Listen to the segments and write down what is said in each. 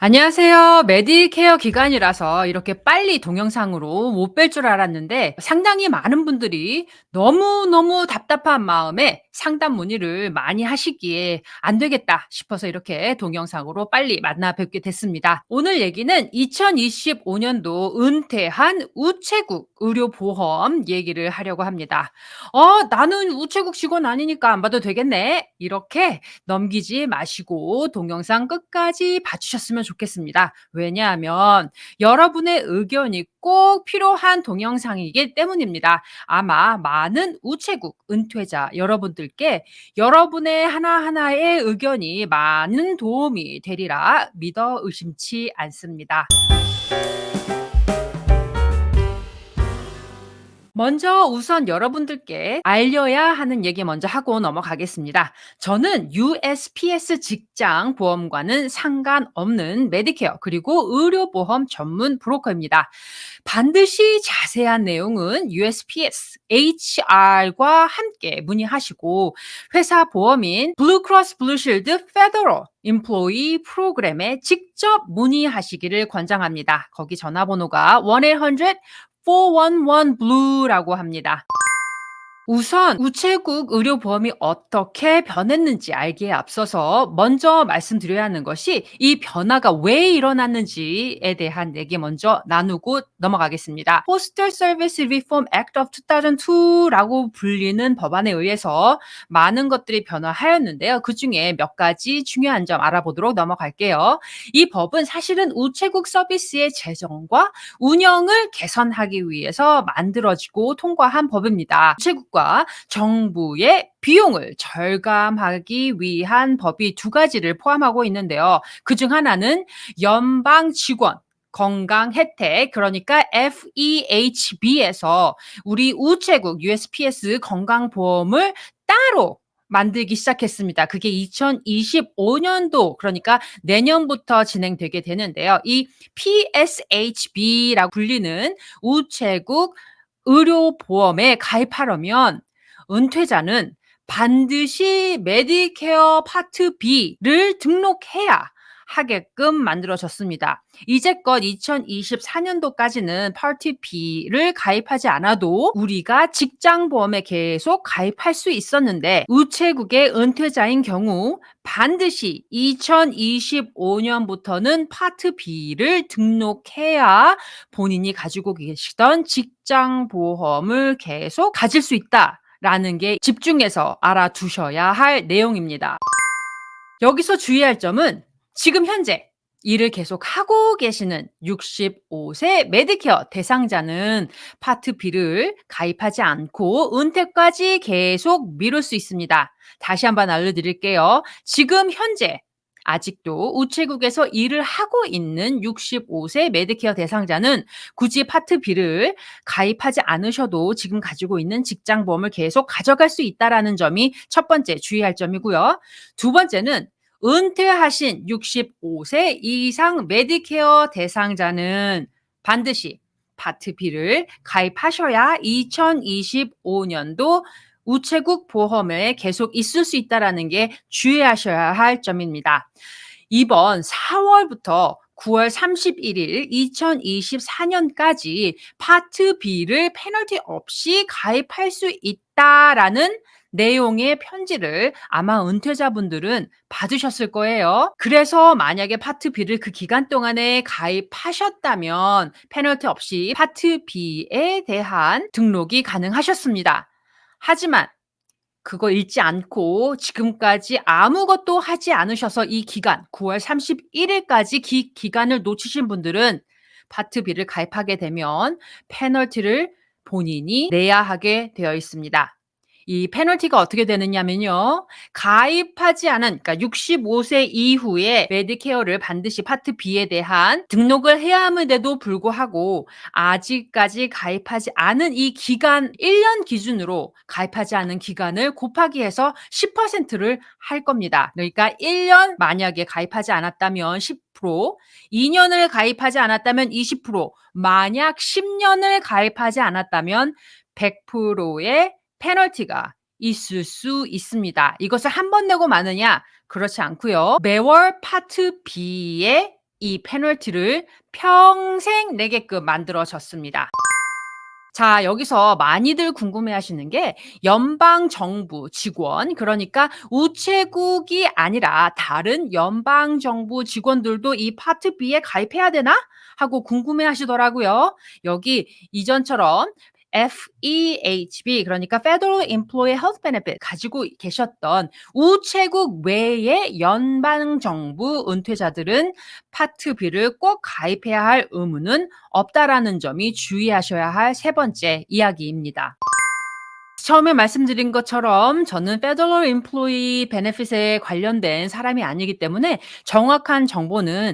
안녕하세요. 메디케어 기간이라서 이렇게 빨리 동영상으로 못 뵐 줄 알았는데 상당히 많은 분들이 너무너무 답답한 마음에 상담 문의를 많이 하시기에 안 되겠다 싶어서 이렇게 동영상으로 빨리 만나 뵙게 됐습니다. 오늘 얘기는 2025년도 은퇴한 우체국 의료보험 얘기를 하려고 합니다. 나는 우체국 직원 아니니까 안 봐도 되겠네. 이렇게 넘기지 마시고 동영상 끝까지 봐주셨으면 좋겠습니다. 왜냐하면 여러분의 의견이 꼭 필요한 동영상이기 때문입니다. 아마 많은 우체국 은퇴자 여러분들께 여러분의 하나하나의 의견이 많은 도움이 되리라 믿어 의심치 않습니다. 먼저 우선 여러분들께 알려야 하는 얘기 먼저 하고 넘어가겠습니다. 저는 USPS 직장 보험과는 상관없는 메디케어 그리고 의료보험 전문 브로커입니다. 반드시 자세한 내용은 USPS HR과 함께 문의하시고 회사 보험인 블루크로스 블루실드 페더럴 임플로이 프로그램에 직접 문의하시기를 권장합니다. 거기 전화번호가 1-800 411 Blue라고 합니다. 우선 우체국 의료보험이 어떻게 변했는지 알기에 앞서서 먼저 말씀드려야 하는 것이 이 변화가 왜 일어났는지에 대한 얘기 먼저 나누고 넘어가겠습니다. Postal Service Reform Act of 2002라고 불리는 법안에 의해서 많은 것들이 변화하였는데요. 그중에 몇 가지 중요한 점 알아보도록 넘어갈게요. 이 법은 사실은 우체국 서비스의 재정과 운영을 개선하기 위해서 만들어지고 통과한 법입니다. 우체국과 정부의 비용을 절감하기 위한 법이 두 가지를 포함하고 있는데요. 그중 하나는 연방 직원 건강 혜택, 그러니까 FEHB에서 우리 우체국 USPS 건강보험을 따로 만들기 시작했습니다. 그게 2025년도, 그러니까 내년부터 진행되게 되는데요. 이 PSHB라고 불리는 우체국 의료보험에 가입하려면 은퇴자는 반드시 메디케어 파트 B를 등록해야 하게끔 만들어졌습니다. 이제껏 2024년도까지는 파트 B를 가입하지 않아도 우리가 직장보험에 계속 가입할 수 있었는데 우체국의 은퇴자인 경우 반드시 2025년부터는 파트 B를 등록해야 본인이 가지고 계시던 직장보험을 계속 가질 수 있다라는 게 집중해서 알아두셔야 할 내용입니다. 여기서 주의할 점은 지금 현재 일을 계속 하고 계시는 65세 메디케어 대상자는 파트 B를 가입하지 않고 은퇴까지 계속 미룰 수 있습니다. 다시 한번 알려드릴게요. 지금 현재 아직도 우체국에서 일을 하고 있는 65세 메디케어 대상자는 굳이 파트 B를 가입하지 않으셔도 지금 가지고 있는 직장보험을 계속 가져갈 수 있다는 점이 첫 번째 주의할 점이고요. 두 번째는 은퇴하신 65세 이상 메디케어 대상자는 반드시 파트 B를 가입하셔야 2025년도 우체국 보험에 계속 있을 수 있다는 게 주의하셔야 할 점입니다. 이번 4월부터 9월 31일 2024년까지 파트 B를 페널티 없이 가입할 수 있다라는 내용의 편지를 아마 은퇴자분들은 받으셨을 거예요. 그래서 만약에 파트 B를 그 기간 동안에 가입하셨다면 페널티 없이 파트 B에 대한 등록이 가능하셨습니다. 하지만 그거 읽지 않고 지금까지 아무것도 하지 않으셔서 이 기간 9월 31일까지 기간을 놓치신 분들은 파트 B를 가입하게 되면 페널티를 본인이 내야 하게 되어 있습니다. 이 페널티가 어떻게 되느냐면요. 가입하지 않은, 그러니까 65세 이후에 메디케어를 반드시 파트 B에 대한 등록을 해야 함에도 불구하고 아직까지 가입하지 않은 이 기간 1년 기준으로 가입하지 않은 기간을 곱하기 해서 10%를 할 겁니다. 그러니까 1년 만약에 가입하지 않았다면 10%, 2년을 가입하지 않았다면 20%, 만약 10년을 가입하지 않았다면 100%의 페널티가 있을 수 있습니다. 이것을 한 번 내고 마느냐? 그렇지 않고요. 매월 파트 B에 이 페널티를 평생 내게끔 만들어졌습니다. 자, 여기서 많이들 궁금해하시는 게 연방 정부 직원, 그러니까 우체국이 아니라 다른 연방 정부 직원들도 이 파트 B에 가입해야 되나? 하고 궁금해하시더라고요. 여기 이전처럼 FEHB, 그러니까 Federal Employee Health Benefit 가지고 계셨던 우체국 외의 연방 정부 은퇴자들은 파트 B를 꼭 가입해야 할 의무는 없다라는 점이 주의하셔야 할 세 번째 이야기입니다. 처음에 말씀드린 것처럼 저는 Federal Employee Benefit에 관련된 사람이 아니기 때문에 정확한 정보는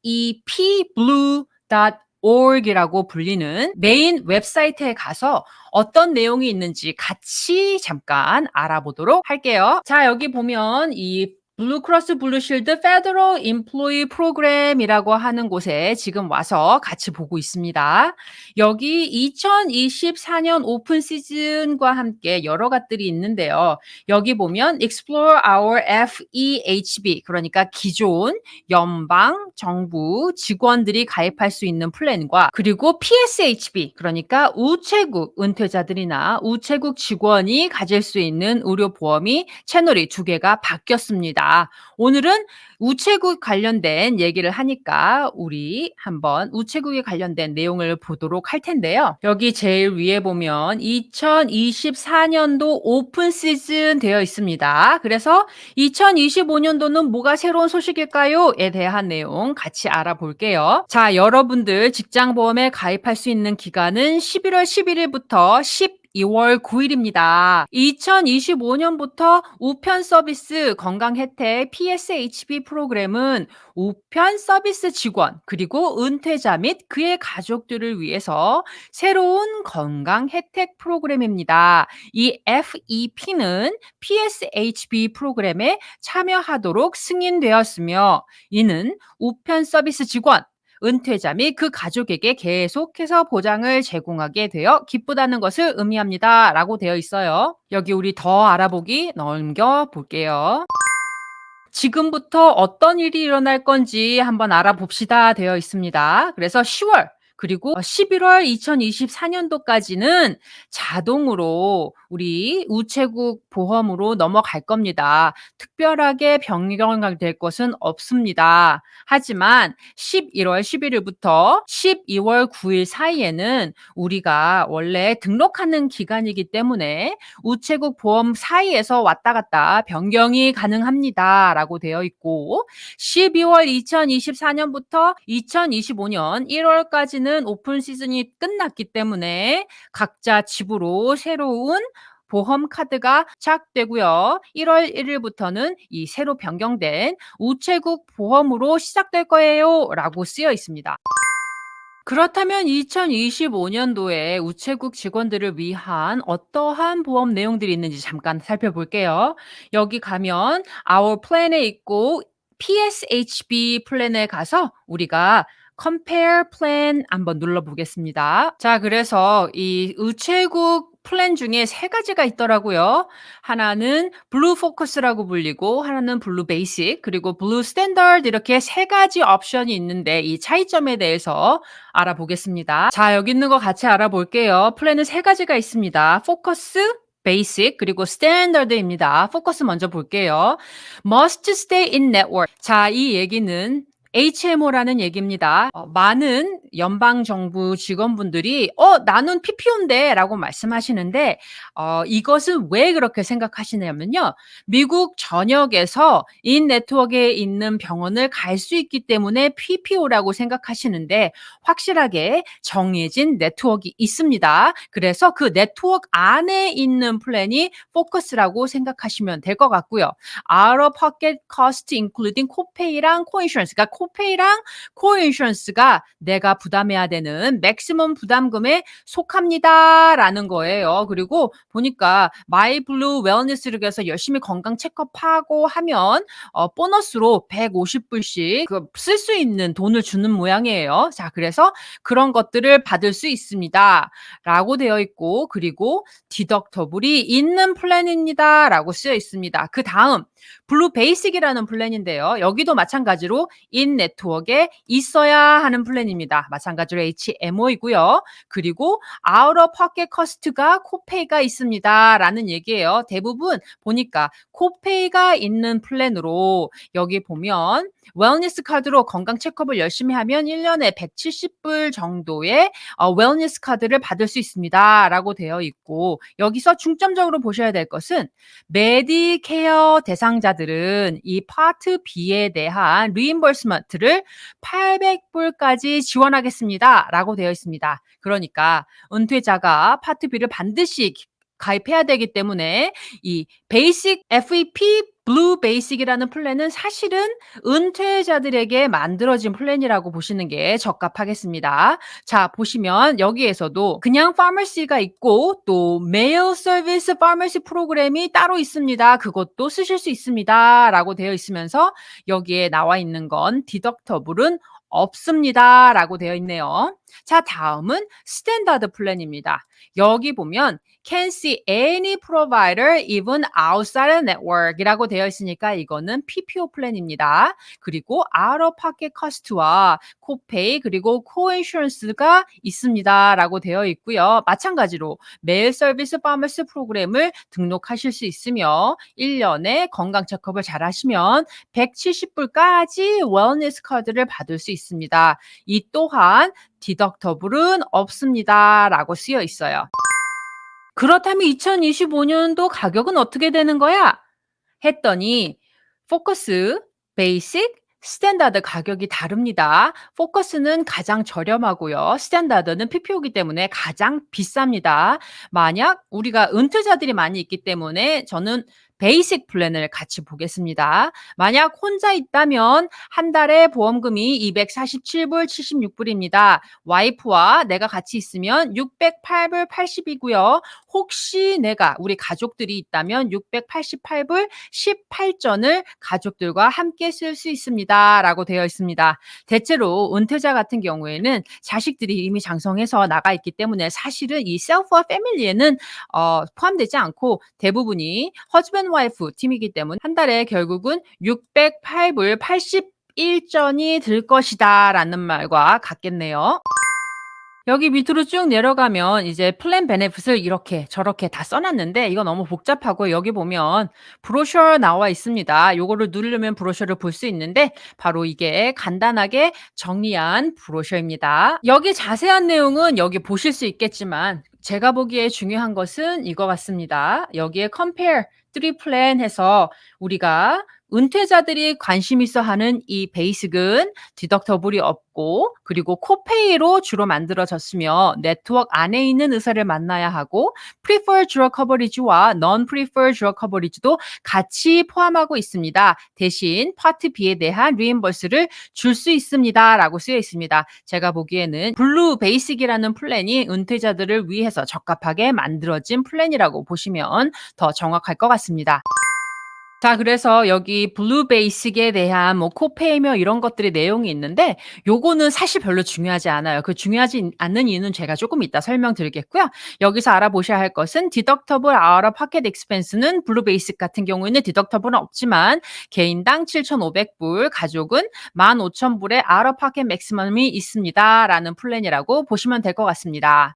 fepblue.org이라고 불리는 메인 웹사이트에 가서 어떤 내용이 있는지 같이 잠깐 알아보도록 할게요. 자, 여기 보면 이 블루크로스 블루실드 페더럴 임플로이 프로그램이라고 하는 곳에 지금 와서 같이 보고 있습니다. 여기 2024년 오픈 시즌과 함께 여러 것들이 있는데요. 여기 보면 Explore Our FEHB, 그러니까 기존 연방 정부 직원들이 가입할 수 있는 플랜과, 그리고 PSHB, 그러니까 우체국 은퇴자들이나 우체국 직원이 가질 수 있는 의료보험이 채널이 두 개가 바뀌었습니다. 오늘은 우체국 관련된 얘기를 하니까 우리 한번 우체국에 관련된 내용을 보도록 할 텐데요. 여기 제일 위에 보면 2024년도 오픈 시즌 되어 있습니다. 그래서 2025년도는 뭐가 새로운 소식일까요?에 대한 내용 같이 알아볼게요. 자, 여러분들 직장보험에 가입할 수 있는 기간은 11월 11일부터 12월 9일입니다. 2025년부터 우편 서비스 건강 혜택 PSHB 프로그램은 우편 서비스 직원 그리고 은퇴자 및 그의 가족들을 위해서 새로운 건강 혜택 프로그램입니다. 이 FEP는 PSHB 프로그램에 참여하도록 승인되었으며 이는 우편 서비스 직원, 은퇴자 및 그 가족에게 계속해서 보장을 제공하게 되어 기쁘다는 것을 의미합니다. 라고 되어 있어요. 여기 우리 더 알아보기 넘겨볼게요. 지금부터 어떤 일이 일어날 건지 한번 알아봅시다 되어 있습니다. 그래서 10월 그리고 11월 2024년도까지는 자동으로 우리 우체국 보험으로 넘어갈 겁니다. 특별하게 변경될 것은 없습니다. 하지만 11월 11일부터 12월 9일 사이에는 우리가 원래 등록하는 기간이기 때문에 우체국 보험 사이에서 왔다 갔다 변경이 가능합니다. 라고 되어 있고 12월 2024년부터 2025년 1월까지는 오픈 시즌이 끝났기 때문에 각자 집으로 새로운 보험 카드가 시작되고요. 1월 1일부터는 이 새로 변경된 우체국 보험으로 시작될 거예요. 라고 쓰여 있습니다. 그렇다면 2025년도에 우체국 직원들을 위한 어떠한 보험 내용들이 있는지 잠깐 살펴볼게요. 여기 가면 Our Plan에 있고 PSHB 플랜에 가서 우리가 Compare Plan 한번 눌러보겠습니다. 자, 그래서 이 우체국 플랜 중에 세 가지가 있더라고요. 하나는 블루 포커스라고 불리고 하나는 블루 베이식 그리고 블루 스탠더드 이렇게 세 가지 옵션이 있는데 이 차이점에 대해서 알아보겠습니다. 자, 여기 있는 거 같이 알아볼게요. 플랜은 세 가지가 있습니다. 포커스, 베이식 그리고 스탠더드입니다. 포커스 먼저 볼게요. Must stay in network. 자, 이 얘기는 HMO라는 얘기입니다. 많은 연방정부 직원분들이 나는 PPO인데 라고 말씀하시는데 이것은 왜 그렇게 생각하시냐면요. 미국 전역에서 인 네트워크에 있는 병원을 갈 수 있기 때문에 PPO라고 생각하시는데 확실하게 정해진 네트워크가 있습니다. 그래서 그 네트워크 안에 있는 플랜이 포커스라고 생각하시면 될 것 같고요. Out of pocket cost including 코페이랑 코인슈런스, 그러니까 코페이랑 코인슈런스가 내가 부담해야 되는 맥시멈 부담금에 속합니다라는 거예요. 그리고 보니까 마이블루 웰니스를 위해서 열심히 건강 체크업하고 하면 보너스로 150불씩 그 쓸 수 있는 돈을 주는 모양이에요. 자, 그래서 그런 것들을 받을 수 있습니다라고 되어 있고, 그리고 디덕터블이 있는 플랜입니다라고 쓰여 있습니다. 그다음 블루 베이식이라는 플랜인데요. 여기도 마찬가지로 인 네트워크에 있어야 하는 플랜입니다. 마찬가지로 HMO이고요. 그리고 아웃 오 포켓 커스트가 코페이가 있습니다라는 얘기예요. 대부분 보니까 코페이가 있는 플랜으로 여기 보면 웰니스 카드로 건강 체크업을 열심히 하면 1년에 170불 정도의 웰니스 카드를 받을 수 있습니다라고 되어 있고, 여기서 중점적으로 보셔야 될 것은 메디케어 대상자들은 이 파트 B에 대한 리임버스먼트를 800불까지 지원하겠습니다라고 되어 있습니다. 그러니까 은퇴자가 파트 B를 반드시 가입해야 되기 때문에 이 베이식 FEP 블루 베이식이라는 플랜은 사실은 은퇴자들에게 만들어진 플랜이라고 보시는 게 적합하겠습니다. 자, 보시면 여기에서도 그냥 파머시가 있고 또 메일 서비스 파머시 프로그램이 따로 있습니다. 그것도 쓰실 수 있습니다라고 되어 있으면서 여기에 나와 있는 건 디덕터블은 없습니다라고 되어 있네요. 자, 다음은 스탠다드 플랜입니다. 여기 보면 can see any provider even outside the network이라고 되어 있으니까 이거는 PPO 플랜입니다. 그리고 out of pocket cost와 코페이 그리고 코인슈런스가 있습니다라고 되어 있고요. 마찬가지로 메일 서비스 파머시 프로그램을 등록하실 수 있으며 1년에 건강 체크업을 잘 하시면 170불까지 웰니스 카드를 받을 수 있습니다. 이 또한 디덕터블은 없습니다라고 쓰여 있어요. 그렇다면 2025년도 가격은 어떻게 되는 거야? 했더니 포커스, 베이식, 스탠다드 가격이 다릅니다. 포커스는 가장 저렴하고요. 스탠다드는 PPO이기 때문에 가장 비쌉니다. 만약 우리가 은퇴자들이 많이 있기 때문에 저는 베이식 플랜을 같이 보겠습니다. 만약 혼자 있다면 한 달에 보험금이 247불 76불입니다. 와이프와 내가 같이 있으면 608불 80이고요. 혹시 우리 가족들이 있다면 688불 18전을 가족들과 함께 쓸 수 있습니다라고 되어 있습니다. 대체로 은퇴자 같은 경우에는 자식들이 이미 장성해서 나가 있기 때문에 사실은 이 셀프와 패밀리에는 포함되지 않고 대부분이 허즈밴드 와이프 팀이기 때문에 한 달에 결국은 608불 81전이 들 것이다 라는 말과 같겠네요. 여기 밑으로 쭉 내려가면 이제 플랜 베네핏을 이렇게 저렇게 다 써놨는데 이거 너무 복잡하고, 여기 보면 브로셔 나와 있습니다. 요거를 누르면 브로셔를 볼 수 있는데 바로 이게 간단하게 정리한 브로셔입니다. 여기 자세한 내용은 여기 보실 수 있겠지만 제가 보기에 중요한 것은 이거 같습니다. 여기에 compare 3 plan 해서 우리가 은퇴자들이 관심 있어 하는 이 베이식은 디덕터블이 없고, 그리고 코페이로 주로 만들어졌으며 네트워크 안에 있는 의사를 만나야 하고, preferred drug coverage와 non-preferred drug coverage도 같이 포함하고 있습니다. 대신 파트 B에 대한 리임버스를 줄 수 있습니다 라고 쓰여 있습니다. 제가 보기에는 블루 베이식이라는 플랜이 은퇴자들을 위해서 적합하게 만들어진 플랜이라고 보시면 더 정확할 것 같습니다. 자, 그래서 여기 블루 베이식에 대한 뭐 코페이며 이런 것들의 내용이 있는데 요거는 사실 별로 중요하지 않아요. 그 중요하지 않는 이유는 제가 조금 이따 설명드리겠고요. 여기서 알아보셔야 할 것은 디덕터블 아웃 오브 포켓 익스펜스는 블루 베이식 같은 경우에는 디덕터블은 없지만 개인당 7,500불, 가족은 15,000불의 아웃 오브 포켓 맥시멈이 있습니다라는 플랜이라고 보시면 될 것 같습니다.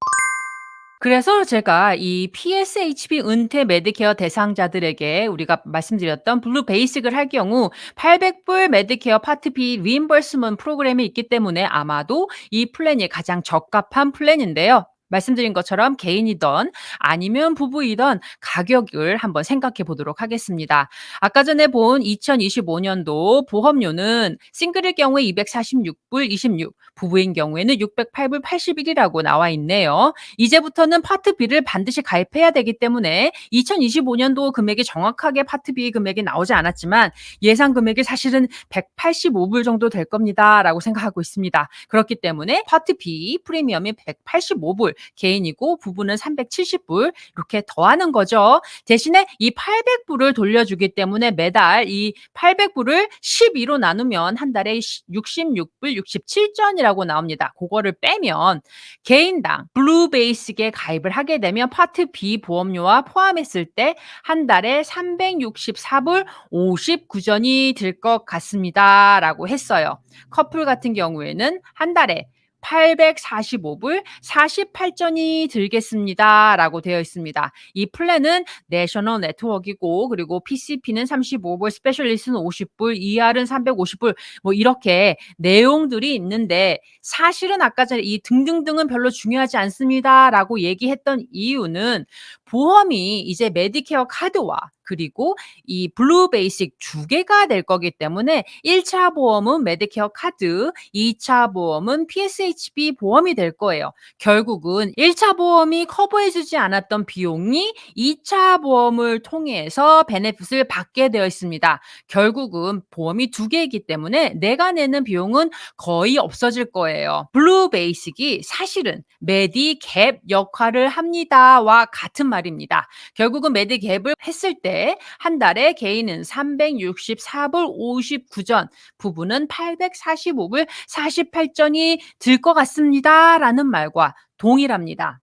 그래서 제가 이 PSHB 은퇴 메디케어 대상자들에게 우리가 말씀드렸던 블루 베이식을 할 경우 800불 메디케어 파트 B 리임버스먼트 프로그램이 있기 때문에 아마도 이 플랜이 가장 적합한 플랜인데요. 말씀드린 것처럼 개인이든 아니면 부부이든 가격을 한번 생각해 보도록 하겠습니다. 아까 전에 본 2025년도 보험료는 싱글일 경우에 246불 26, 부부인 경우에는 608불 81이라고 나와 있네요. 이제부터는 파트 B를 반드시 가입해야 되기 때문에 2025년도 금액이 정확하게 파트 B 금액이 나오지 않았지만 예상 금액이 사실은 185불 정도 될 겁니다라고 생각하고 있습니다. 그렇기 때문에 파트 B 프리미엄이 185불, 개인이고 부부는 370불 이렇게 더하는 거죠. 대신에 이 800불을 돌려주기 때문에 매달 이 800불을 12로 나누면 한 달에 66불 67전이라고 나옵니다. 그거를 빼면 개인당 블루 베이직에 가입을 하게 되면 파트 B 보험료와 포함했을 때 한 달에 364불 59전이 들 것 같습니다라고 했어요. 커플 같은 경우에는 한 달에 845불 48전이 들겠습니다라고 되어 있습니다. 이 플랜은 내셔널 네트워크이고 그리고 PCP는 35불, 스페셜리스트는 50불, ER은 350불 뭐 이렇게 내용들이 있는데 사실은 아까 전에 이 등등등은 별로 중요하지 않습니다라고 얘기했던 이유는 보험이 이제 메디케어 카드와 그리고 이 블루 베이직 두 개가 될 거기 때문에 1차 보험은 메디케어 카드, 2차 보험은 PSHB 보험이 될 거예요. 결국은 1차 보험이 커버해 주지 않았던 비용이 2차 보험을 통해서 베네핏을 받게 되어 있습니다. 결국은 보험이 두 개이기 때문에 내가 내는 비용은 거의 없어질 거예요. 블루 베이직이 사실은 메디갭 역할을 합니다와 같은 말입니다. 결국은 메디갭을 했을 때 한 달에 개인은 364불 59전, 부부는 845불 48전이 들 것 같습니다라는 말과 동일합니다.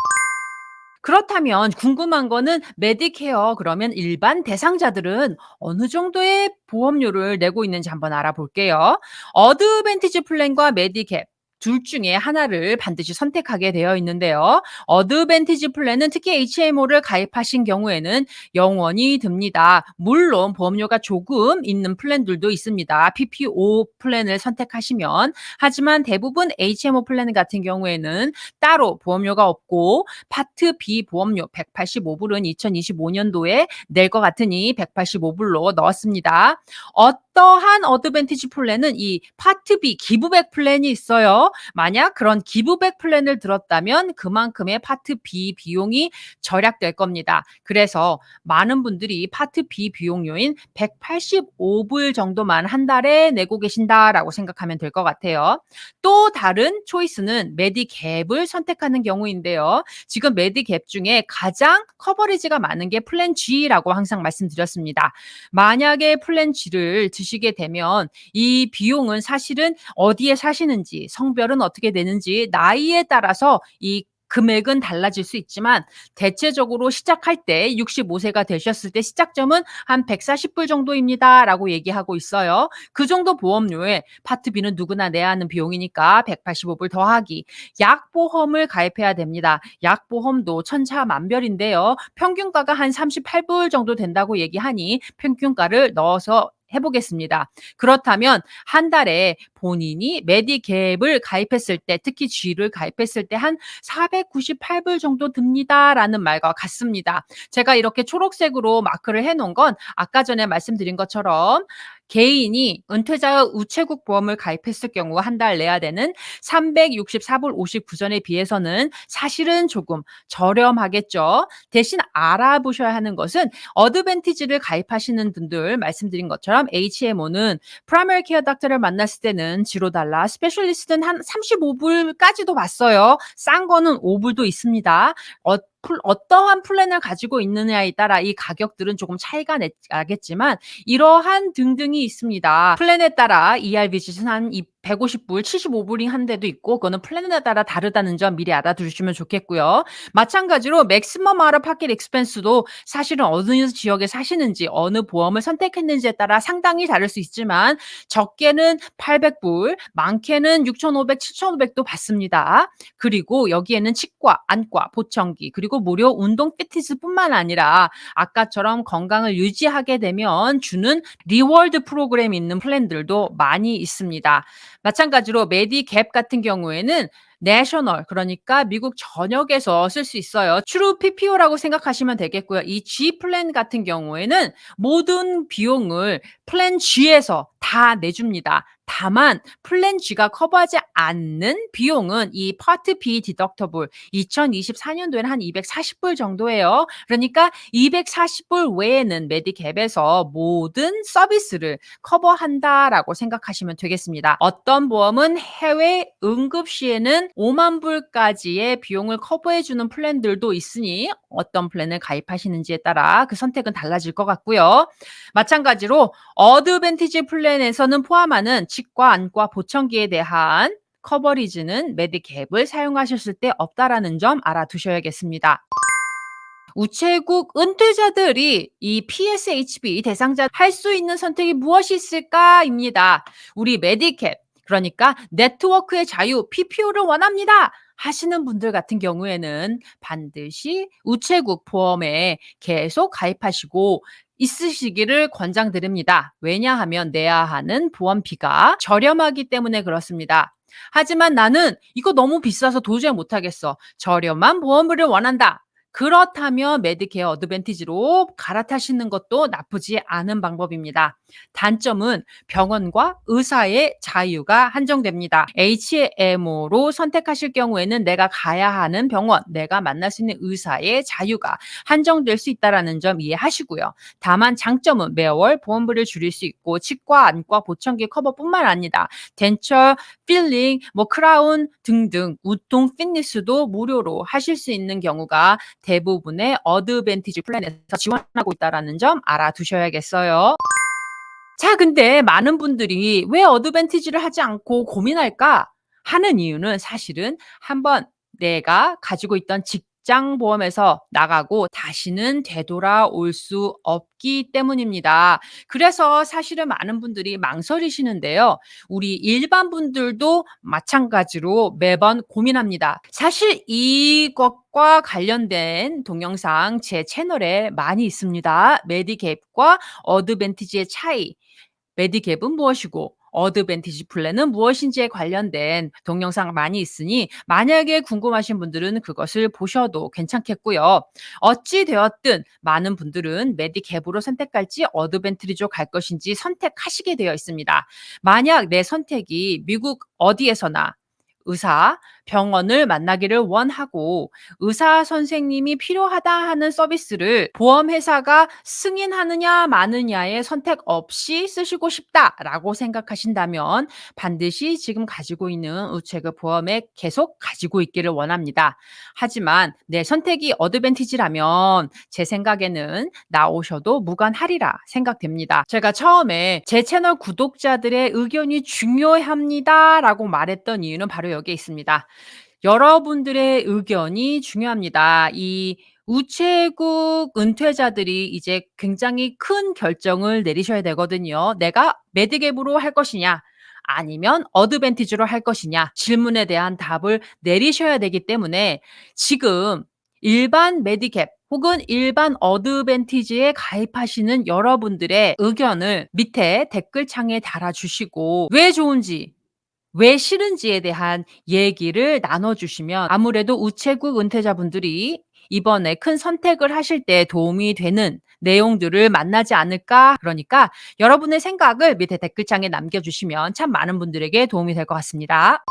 그렇다면 궁금한 거는 메디케어 그러면 일반 대상자들은 어느 정도의 보험료를 내고 있는지 한번 알아볼게요. 어드밴티지 플랜과 메디캡 둘 중에 하나를 반드시 선택하게 되어 있는데요. 어드밴티지 플랜은 특히 HMO를 가입하신 경우에는 영원히 듭니다. 물론 보험료가 조금 있는 플랜들도 있습니다. PPO 플랜을 선택하시면. 하지만 대부분 HMO 플랜 같은 경우에는 따로 보험료가 없고 파트 B 보험료 185불은 2025년도에 낼 것 같으니 185불로 넣었습니다. 어떠한 어드밴티지 플랜은 이 파트 B 기브백 플랜이 있어요. 만약 그런 기브백 플랜을 들었다면 그만큼의 파트 B 비용이 절약될 겁니다. 그래서 많은 분들이 파트 B 비용료인 185불 정도만 한 달에 내고 계신다라고 생각하면 될 것 같아요. 또 다른 초이스는 메디갭을 선택하는 경우인데요. 지금 메디갭 중에 가장 커버리지가 많은 게 플랜 G라고 항상 말씀드렸습니다. 만약에 플랜 G를 드시게 되면 이 비용은 사실은 어디에 사시는지, 성별은 어떻게 되는지, 나이에 따라서 이 금액은 달라질 수 있지만 대체적으로 시작할 때 65세가 되셨을 때 시작점은 한 140불 정도입니다라고 얘기하고 있어요. 그 정도 보험료에 파트 B는 누구나 내야 하는 비용이니까 185불 더하기 약보험을 가입해야 됩니다. 약보험도 천차만별인데요. 평균가가 한 38불 정도 된다고 얘기하니 평균가를 넣어서 해보겠습니다. 그렇다면 한 달에 본인이 메디갭을 가입했을 때 특히 G를 가입했을 때 한 498불 정도 듭니다라는 말과 같습니다. 제가 이렇게 초록색으로 마크를 해놓은 건 아까 전에 말씀드린 것처럼 개인이 은퇴자 우체국 보험을 가입했을 경우 한 달 내야 되는 364불 59전에 비해서는 사실은 조금 저렴하겠죠. 대신 알아보셔야 하는 것은 어드밴티지를 가입하시는 분들 말씀드린 것처럼 HMO는 프라이머리 케어 닥터를 만났을 때는 $0, 스페셜리스트는 한 35불까지도 봤어요. 싼 거는 5불도 있습니다. 어떠한 플랜을 가지고 있느냐에 따라 이 가격들은 조금 차이가 나겠지만 이러한 등등이 있습니다. 플랜에 따라 ER 비짓은 한 150불, 75불이 한 데도 있고 그거는 플랜에 따라 다르다는 점 미리 알아두시면 좋겠고요. 마찬가지로 맥시멈 아웃 파켓 익스펜스도 사실은 어느 지역에 사시는지 어느 보험을 선택했는지에 따라 상당히 다를 수 있지만 적게는 800불, 많게는 6,500, 7,500도 받습니다. 그리고 여기에는 치과, 안과, 보청기 그리고 무료 운동 피트니스뿐만 아니라 아까처럼 건강을 유지하게 되면 주는 리워드 프로그램이 있는 플랜들도 많이 있습니다. 마찬가지로 메디갭 같은 경우에는 내셔널 그러니까 미국 전역에서 쓸 수 있어요. 주로 PPO라고 생각하시면 되겠고요. 이 G 플랜 같은 경우에는 모든 비용을 플랜 G에서 다 내줍니다. 다만 플랜 G가 커버하지 않는 비용은 이 파트 B 디덕터블 2024년도에는 한 $240 정도예요. 그러니까 $240 외에는 메디캡에서 모든 서비스를 커버한다라고 생각하시면 되겠습니다. 어떤 보험은 해외 응급 시에는 5만 불까지의 비용을 커버해 주는 플랜들도 있으니 어떤 플랜을 가입하시는지에 따라 그 선택은 달라질 것 같고요. 마찬가지로 어드밴티지 플랜에서는 포함하는 치과, 안과, 보청기에 대한 커버리지는 메디캡을 사용하셨을 때 없다라는 점 알아두셔야겠습니다. 우체국 은퇴자들이 이 PSHB 대상자 할 수 있는 선택이 무엇이 있을까입니다. 우리 메디캡 그러니까 네트워크의 자유 PPO를 원합니다. 하시는 분들 같은 경우에는 반드시 우체국 보험에 계속 가입하시고 있으시기를 권장드립니다. 왜냐하면 내야 하는 보험비가 저렴하기 때문에 그렇습니다. 하지만 나는 이거 너무 비싸서 도저히 못하겠어. 저렴한 보험을 원한다. 그렇다면 메디케어 어드밴티지로 갈아타시는 것도 나쁘지 않은 방법입니다. 단점은 병원과 의사의 자유가 한정됩니다. HMO로 선택하실 경우에는 내가 가야 하는 병원, 내가 만날 수 있는 의사의 자유가 한정될 수 있다는 점 이해하시고요. 다만 장점은 매월 보험료를 줄일 수 있고 치과, 안과, 보청기 커버뿐만 아니라 덴처, 필링, 크라운 등등 우통 피니스도 무료로 하실 수 있는 경우가 대부분의 어드밴티지 플랜에서 지원하고 있다는 점 알아두셔야겠어요. 자, 근데 많은 분들이 왜 어드밴티지를 하지 않고 고민할까 하는 이유는 사실은 한번 내가 가지고 있던 직장 보험에서 나가고 다시는 되돌아올 수 없기 때문입니다. 그래서 사실은 많은 분들이 망설이시는데요. 우리 일반 분들도 마찬가지로 매번 고민합니다. 사실 이것과 관련된 동영상 제 채널에 많이 있습니다. 메디캡과 어드밴티지의 차이, 메디캡은 무엇이고 어드밴티지 플랜은 무엇인지에 관련된 동영상 많이 있으니 만약에 궁금하신 분들은 그것을 보셔도 괜찮겠고요. 어찌 되었든 많은 분들은 메디캡으로 선택할지 어드밴티지로 갈 것인지 선택하시게 되어 있습니다. 만약 내 선택이 미국 어디에서나 의사, 병원을 만나기를 원하고 의사 선생님이 필요하다 하는 서비스를 보험회사가 승인하느냐 마느냐의 선택 없이 쓰시고 싶다라고 생각하신다면 반드시 지금 가지고 있는 우체국 보험에 계속 가지고 있기를 원합니다. 하지만 내 선택이 어드밴티지라면 제 생각에는 나오셔도 무관하리라 생각됩니다. 제가 처음에 제 채널 구독자들의 의견이 중요합니다라고 말했던 이유는 바로 여기에 있습니다. 여러분들의 의견이 중요합니다. 이 우체국 은퇴자들이 이제 굉장히 큰 결정을 내리셔야 되거든요. 내가 메디캡으로 할 것이냐 아니면 어드밴티지로 할 것이냐 질문에 대한 답을 내리셔야 되기 때문에 지금 일반 메디캡 혹은 일반 어드밴티지에 가입하시는 여러분들의 의견을 밑에 댓글창에 달아주시고 왜 좋은지 왜 싫은지에 대한 얘기를 나눠주시면 아무래도 우체국 은퇴자분들이 이번에 큰 선택을 하실 때 도움이 되는 내용들을 만나지 않을까. 그러니까 여러분의 생각을 밑에 댓글창에 남겨주시면 참 많은 분들에게 도움이 될 것 같습니다.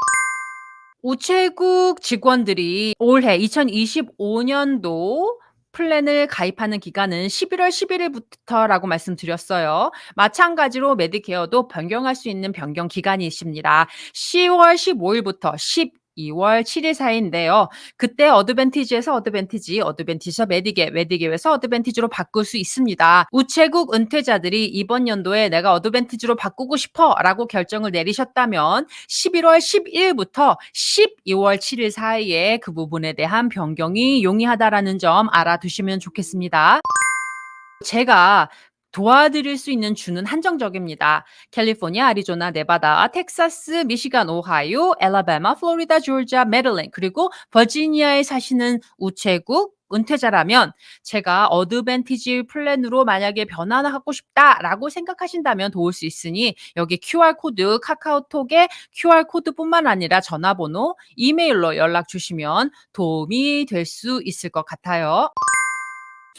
우체국 직원들이 올해 2025년도 플랜을 가입하는 기간은 11월 11일부터라고 말씀드렸어요. 마찬가지로 메디케어도 변경할 수 있는 변경 기간이 있습니다. 10월 15일부터 12월 7일 사이인데요. 그때 어드밴티지에서 어드밴티지, 어드밴티지에서 메디캡, 메디캡에서 어드밴티지로 바꿀 수 있습니다. 우체국 은퇴자들이 이번 연도에 내가 어드밴티지로 바꾸고 싶어라고 결정을 내리셨다면 11월 10일부터 12월 7일 사이에 그 부분에 대한 변경이 용이하다라는 점 알아두시면 좋겠습니다. 제가 도와드릴 수 있는 주는 한정적입니다. 캘리포니아, 아리조나, 네바다, 텍사스, 미시간, 오하이오, 엘라바마, 플로리다, 조지아, 메릴랜드 그리고 버지니아에 사시는 우체국 은퇴자라면 제가 어드밴티지 플랜으로 만약에 변환하고 싶다라고 생각하신다면 도울 수 있으니 여기 QR코드, 카카오톡에 QR코드뿐만 아니라 전화번호, 이메일로 연락 주시면 도움이 될 수 있을 것 같아요.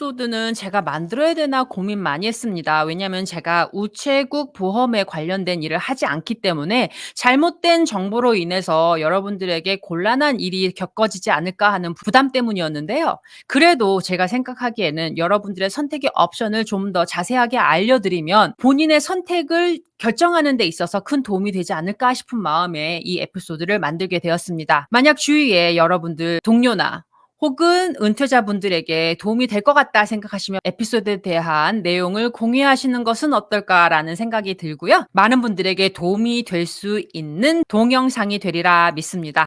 에피소드는 제가 만들어야 되나 고민 많이 했습니다. 왜냐하면 제가 우체국 보험에 관련된 일을 하지 않기 때문에 잘못된 정보로 인해서 여러분들에게 곤란한 일이 겪어지지 않을까 하는 부담 때문이었는데요. 그래도 제가 생각하기에는 여러분들의 선택의 옵션을 좀 더 자세하게 알려드리면 본인의 선택을 결정하는 데 있어서 큰 도움이 되지 않을까 싶은 마음에 이 에피소드를 만들게 되었습니다. 만약 주위에 여러분들 동료나 혹은 은퇴자분들에게 도움이 될 것 같다 생각하시면 에피소드에 대한 내용을 공유하시는 것은 어떨까라는 생각이 들고요. 많은 분들에게 도움이 될 수 있는 동영상이 되리라 믿습니다.